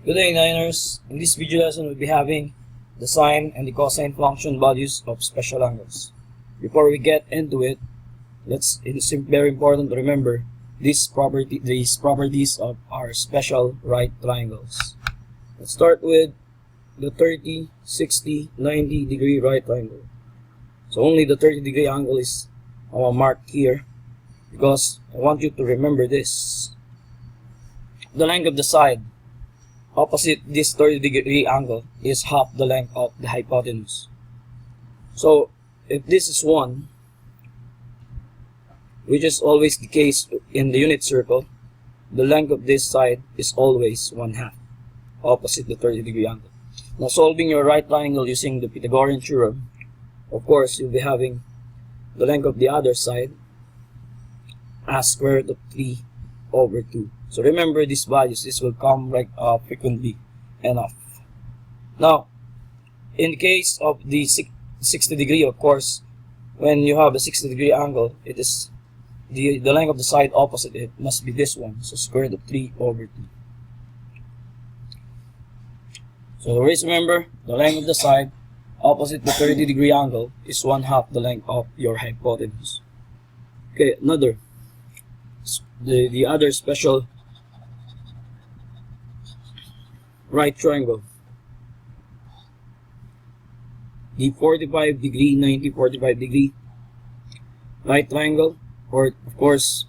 Good day, Niners. In this video lesson, we'll be having the sine and the cosine function values of special angles. Before we get into it, it's very important to remember these properties of our special right triangles. Let's start with the 30, 60, 90 degree right triangle. So only the 30 degree angle is marked here because I want you to remember this. The length of the side opposite this 30 degree angle is half the length of the hypotenuse. So if this is 1, which is always the case in the unit circle, the length of this side is always 1/2 opposite the 30 degree angle. Now solving your right triangle using the Pythagorean theorem, of course you'll be having the length of the other side as square root of 3/2. So remember these values, this will come frequently enough. Now, in the case of the 60 degree, of course, when you have a 60 degree angle, it is the length of the side opposite it must be this one, so square root of 3/2. So always remember, the length of the side opposite the 30 degree angle is 1/2 the length of your hypotenuse. Okay, the other special right triangle, the 45 degree, 90, 45 degree right triangle, or of course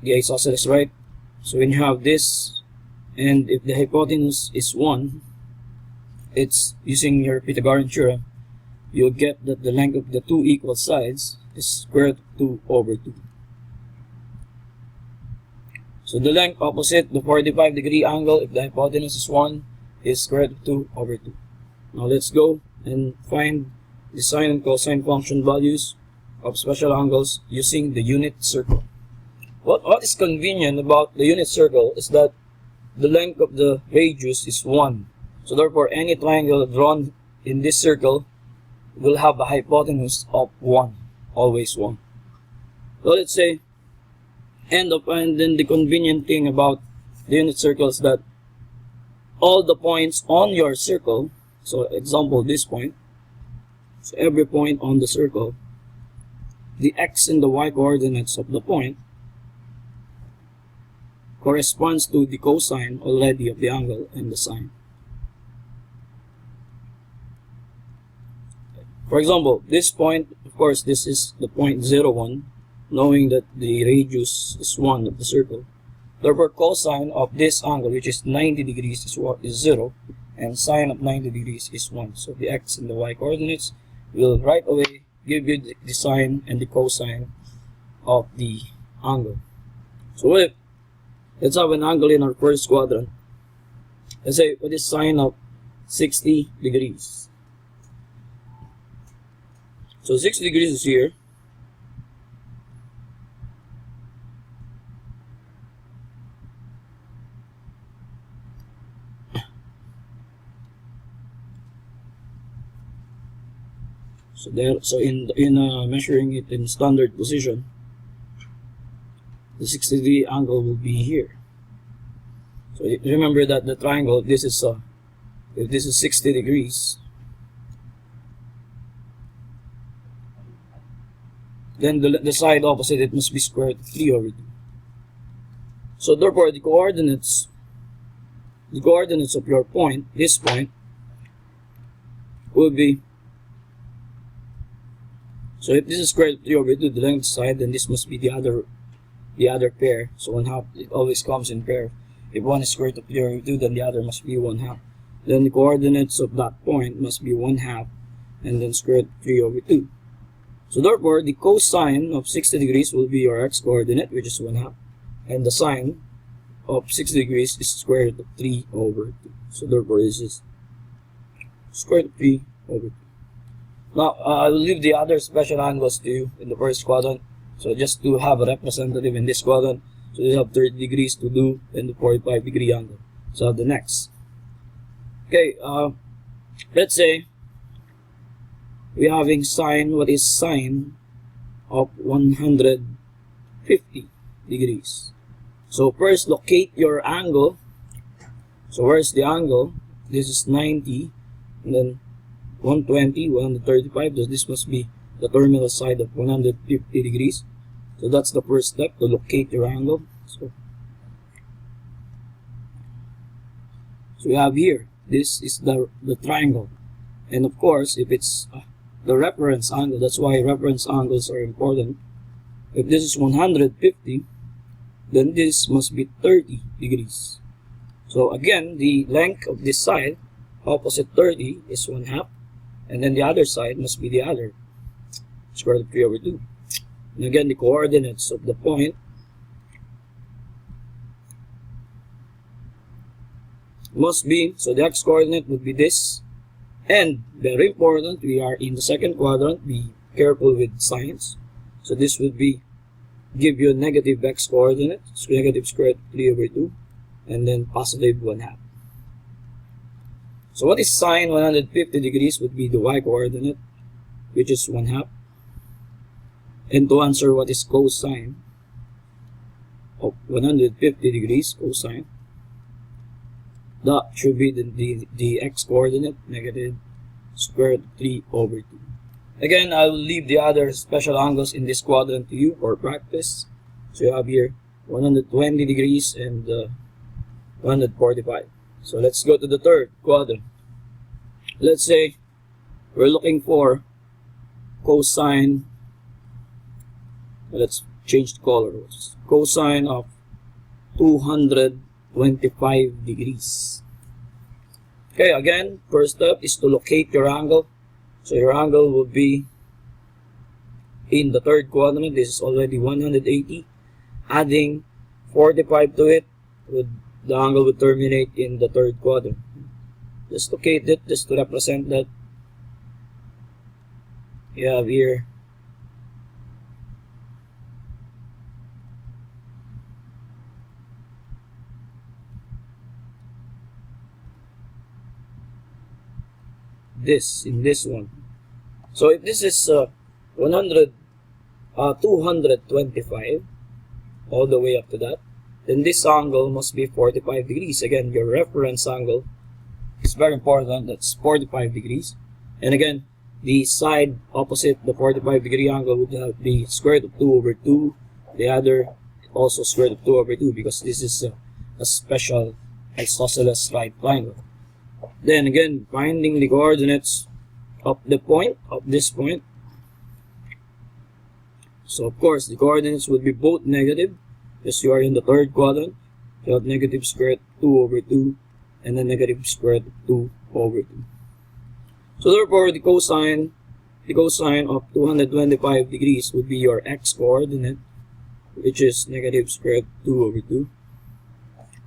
the isosceles right. So when you have this, and if the hypotenuse is 1, it's using your Pythagorean theorem, you'll get that the length of the two equal sides is square root of 2/2. So the length opposite the 45 degree angle, if the hypotenuse is 1, is square root of 2/2. Now let's go and find the sine and cosine function values of special angles using the unit circle. What is convenient about the unit circle is that the length of the radius is 1. So therefore any triangle drawn in this circle will have a hypotenuse of 1, always 1. So let's say, and then the convenient thing about the unit circle is that all the points on your circle, so example this point, so every point on the circle, the x and the y coordinates of the point corresponds to the cosine already of the angle and the sine. For example, this point, of course this is the point 0, 1, knowing that the radius is 1 of the circle. Therefore cosine of this angle, which is 90 degrees, is 0, and sine of 90 degrees is 1. So the x and the y coordinates will right away give you the sine and the cosine of the angle. So let's have an angle in our first quadrant. Let's say what is sine of 60 degrees. So 60 degrees is here. So in measuring it in standard position, the 60 degree angle will be here. So remember that the triangle, if this is 60 degrees, then the side opposite it must be square root of 3/2. So therefore the coordinates of your point, this point, will be, so if this is square root of 3/2, the length side, then this must be the other pair. So 1/2, it always comes in pair. If one is square root of 3/2, then the other must be 1/2. Then the coordinates of that point must be 1/2 and then square root of 3/2. So therefore the cosine of 60 degrees will be your x coordinate, which is 1/2, and the sine of 60 degrees is square root of 3/2. So therefore this is square root of 3/2. Now, I will leave the other special angles to you in the first quadrant. So just to have a representative in this quadrant, so you have 30 degrees to do and the 45 degree angle. So the next. Okay, let's say we're having sine, what is sine of 150 degrees. So first locate your angle So where's the angle? This is 90, and then 120, 135. So this must be the terminal side of 150 degrees. So that's the first step to locate your angle. So we have here, this is the triangle. And of course, if it's the reference angle, that's why reference angles are important. If this is 150, then this must be 30 degrees. So again, the length of this side, opposite 30, is 1/2. And then the other side must be the other, square root of 3 over 2. And again, the coordinates of the point must be, so the x coordinate would be this. And very important, we are in the second quadrant, be careful with signs. So this would be, give you a negative x coordinate, so negative square root of 3 over 2, and then positive 1/2. So what is sine 150 degrees would be the y coordinate, which is 1/2. And to answer what is cosine of 150 degrees, cosine, that should be the x coordinate, negative square root of 3 over 2. Again, I will leave the other special angles in this quadrant to you for practice. So you have here 120 degrees and 145. So let's go to the third quadrant. Let's say we're looking for cosine. Let's change the color. Cosine of 225 degrees. Okay, again, first step is to locate your angle. So your angle will be in the third quadrant. This is already 180. Adding 45 to it, the angle would terminate in the third quadrant. Just locate it, just to represent that. You have here this in this one. So if this is 225 all the way up to that, then this angle must be 45 degrees. Again, your reference angle is very important. That's 45 degrees. And again, the side opposite the 45 degree angle would have the square root of 2 over 2. The other also square root of 2 over 2, because this is a special isosceles right triangle. Then again, finding the coordinates of the point, of this point. So of course, the coordinates would be both negative, because you are in the third quadrant. You have negative square root of 2 over 2, and then negative square root of 2 over 2. So therefore, the cosine of 225 degrees would be your x coordinate, which is negative square root of 2 over 2.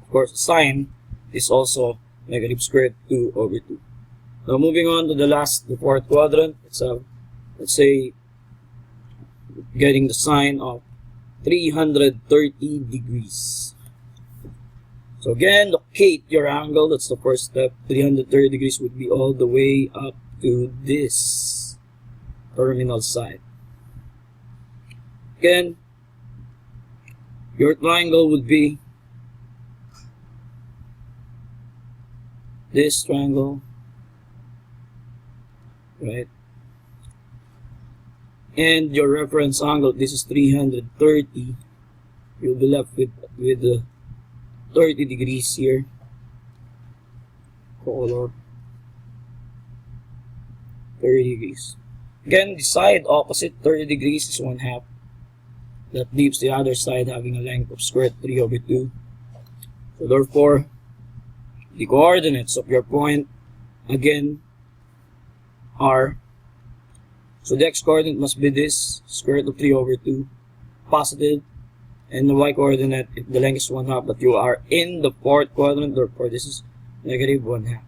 Of course, sine is also negative square root of 2 over 2. Now moving on to the fourth quadrant, let's say getting the sine of 330 degrees. So again, locate your angle. That's the first step. 330 degrees would be all the way up to this terminal side. Again, your triangle would be this triangle, right? And your reference angle, this is 330. You'll be left with the 30 degrees here. Color 30 degrees. Again, the side opposite 30 degrees is 1/2. That leaves the other side having a length of square root of 3 over 2. So therefore, the coordinates of your point again are, so the x coordinate must be this, square root of 3 over 2, positive, and the y coordinate, if the length is 1/2, but you are in the fourth quadrant, therefore this is negative 1/2.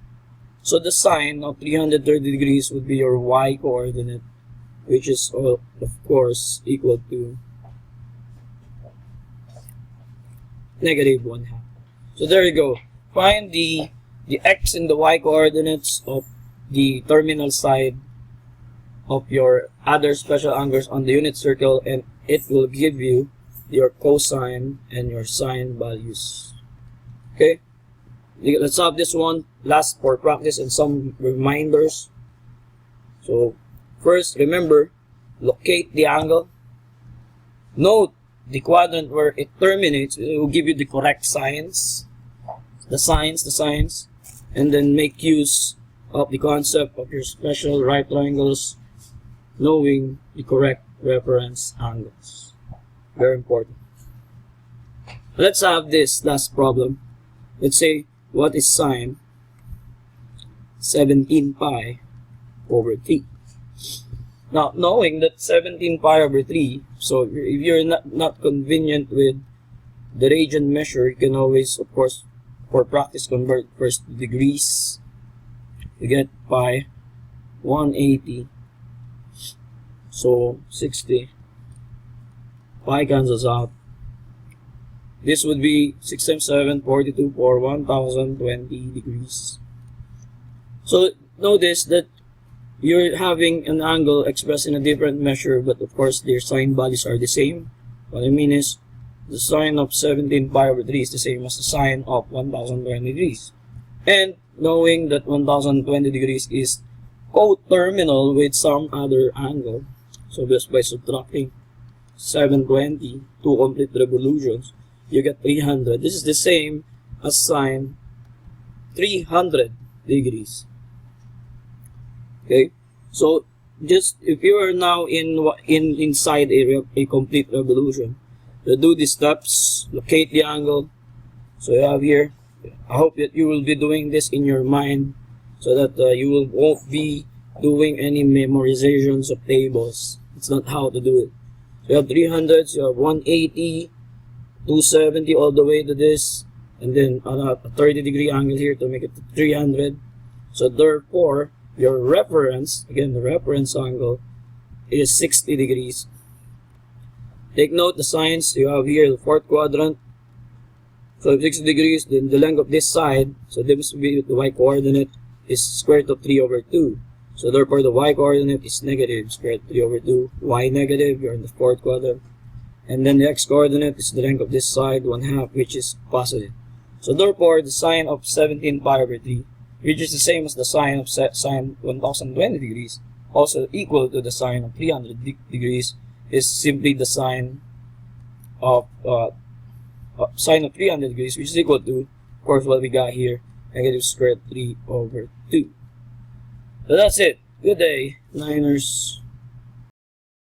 So the sine of 330 degrees would be your y coordinate, which is of course equal to negative 1/2. So there you go. Find the x and the y coordinates of the terminal side of your other special angles on the unit circle, and it will give you your cosine and your sine values. Okay, let's have this one last for practice and some reminders. So first, remember, locate the angle. Note the quadrant where it terminates. It will give you the correct signs, the signs, and then make use of the concept of your special right triangles, knowing the correct reference angles. Very important. Let's have this last problem. Let's say, what is sine 17 pi over 3? Now, knowing that 17 pi over 3, so if you're not convenient with the radian measure, you can always, of course, for practice, convert first to degrees. You get pi 180, so 60. Pi cancels out. This would be 6 times 7, 42 for 1020 degrees. So notice that you're having an angle expressed in a different measure, but of course their sine values are the same. What I mean is, the sine of 17 pi over 3 is the same as the sine of 1020 degrees. And knowing that 1020 degrees is coterminal with some other angle, so just by subtracting 720 to complete revolutions, you get 300. This is the same as sine 300 degrees. Okay, so just if you are now inside a complete revolution, you do the steps, locate the angle. So you have here, I hope that you will be doing this in your mind, so that you won't be doing any memorizations of tables. It's not how to do it. So you have 300, you have 180, 270 all the way to this, and then a 30-degree angle here to make it to 300. So therefore, your reference, again the reference angle, is 60 degrees. Take note the signs you have here, the fourth quadrant. So if 60 degrees, then the length of this side, so this will be the y coordinate, is square root of 3 over 2. So therefore the y coordinate is negative, square root of 3 over 2. Y negative, you're in the fourth quadrant. And then the x coordinate is the length of this side, 1/2, which is positive. So therefore the sine of 17 pi over 3, which is the same as the sine of sine 1020 degrees, also equal to the sine of 300 degrees, is simply the sine of sine of 300 degrees, which is equal to, of course, what we got here, negative square root 3 over 2. So that's it. Good day, Niners.